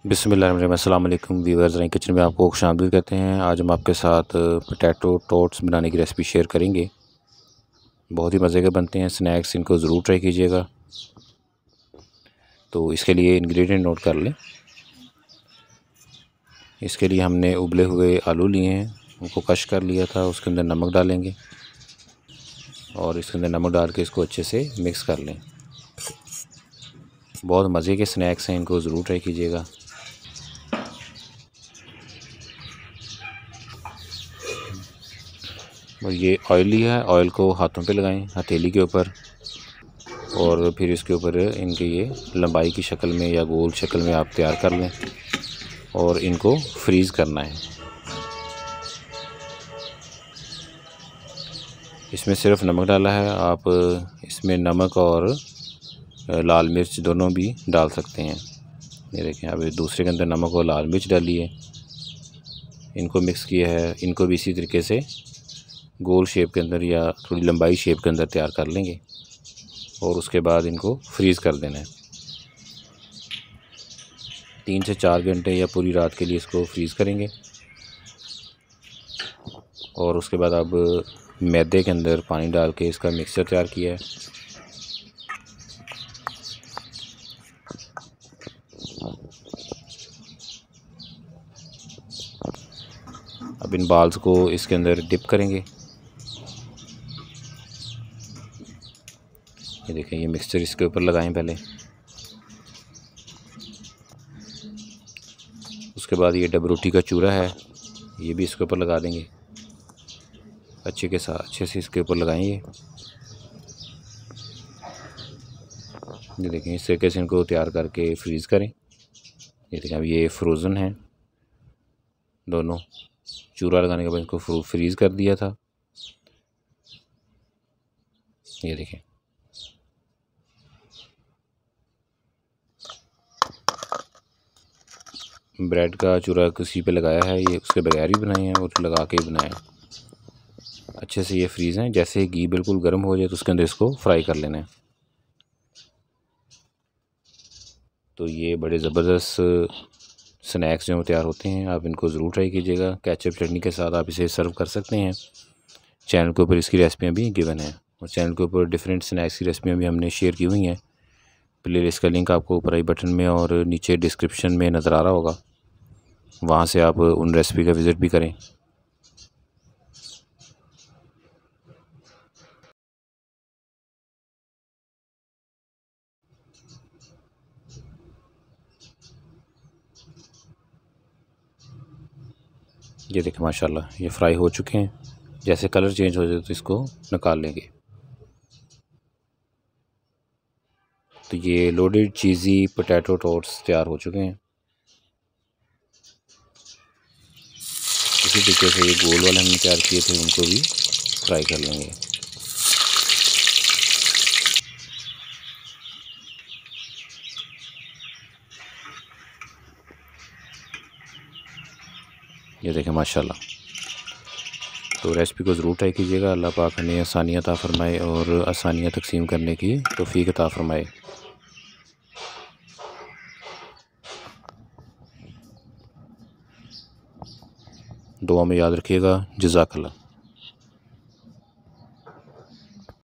बिस्मिल्लाहिर्रहमानिर्रहीम। अस्सलाम वालेकुम व्यूअर्स, रही किचन में आपको खुशामदीद कहते हैं। आज हम आपके साथ पोटैटो टोट्स बनाने की रेसिपी शेयर करेंगे। बहुत ही मज़े के बनते हैं स्नैक्स, इनको ज़रूर ट्राई कीजिएगा। तो इसके लिए इंग्रेडिएंट नोट कर लें। इसके लिए हमने उबले हुए आलू लिए हैं, उनको कश कर लिया था। उसके अंदर नमक डालेंगे और इसके अंदर नमक डाल के इसको अच्छे से मिक्स कर लें। बहुत मज़े के स्नैक्स हैं, इनको ज़रूर ट्राई कीजिएगा। और ये ऑयली है, ऑयल को हाथों पे लगाएं, हथेली के ऊपर, और फिर इसके ऊपर इनके ये लंबाई की शक्ल में या गोल शक्ल में आप तैयार कर लें और इनको फ्रीज़ करना है। इसमें सिर्फ नमक डाला है, आप इसमें नमक और लाल मिर्च दोनों भी डाल सकते हैं। ये देखें, अब दूसरे के अंदर नमक और लाल मिर्च डाली है, इनको मिक्स किया है। इनको भी इसी तरीके से गोल शेप के अंदर या थोड़ी लंबाई शेप के अंदर तैयार कर लेंगे और उसके बाद इनको फ्रीज़ कर देना है। 3 से 4 घंटे या पूरी रात के लिए इसको फ्रीज़ करेंगे। और उसके बाद अब मैदे के अंदर पानी डाल के इसका मिक्सचर तैयार किया है। अब इन बाल्स को इसके अंदर डिप करेंगे। ये देखें, ये मिक्सचर इसके ऊपर लगाएं पहले। उसके बाद ये डब रोटी का चूरा है, ये भी इसके ऊपर लगा देंगे। अच्छे से इसके ऊपर लगाएंगे। ये देखें, इस तरीके से इनको तैयार करके फ्रीज़ करें। ये देखें, अब ये फ्रोज़न है दोनों। चूरा लगाने के बाद इनको फ्रीज़ कर दिया था। ये देखें, ब्रेड का चूरा किसी पे लगाया है, ये उसके बगैर भी बनाए हैं और लगा के भी बनाए हैं। अच्छे से ये फ्रीज़ हैं। जैसे ही घी बिल्कुल गर्म हो जाए तो उसके अंदर इसको फ्राई कर लेना है। तो ये बड़े ज़बरदस्त स्नैक्स जो तैयार होते हैं, आप इनको ज़रूर ट्राई कीजिएगा। केचप चटनी के साथ आप इसे सर्व कर सकते हैं। चैनल के ऊपर इसकी रेसिपियाँ भी गिवन हैं और चैनल के ऊपर डिफरेंट स्नैक्स की रेसिपियाँ भी हमने शेयर की हुई हैं। प्लेलिस्ट का लिंक आपको ऊपर आई बटन में और नीचे डिस्क्रिप्शन में नज़र आ रहा होगा, वहाँ से आप उन रेसिपी का विज़िट भी करें। ये देखें, माशाल्लाह ये फ्राई हो चुके हैं। जैसे कलर चेंज हो जाए तो इसको निकाल लेंगे। तो ये लोडेड चीज़ी पोटैटो टोट्स तैयार हो चुके हैं। इसी तरीके से ये गोल वाले हमने तैयार किए थे, उनको भी फ्राई कर लेंगे। ये देखें माशाल्लाह। तो रेसिपी को ज़रूर ट्राई कीजिएगा। अल्लाह पाक हमें आसानियाँ अता फ़रमाए और आसानियाँ तक़सीम करने की तौफ़ीक अता फ़रमाए। दुआ में याद रखिएगा। जज़ाकल्लाह।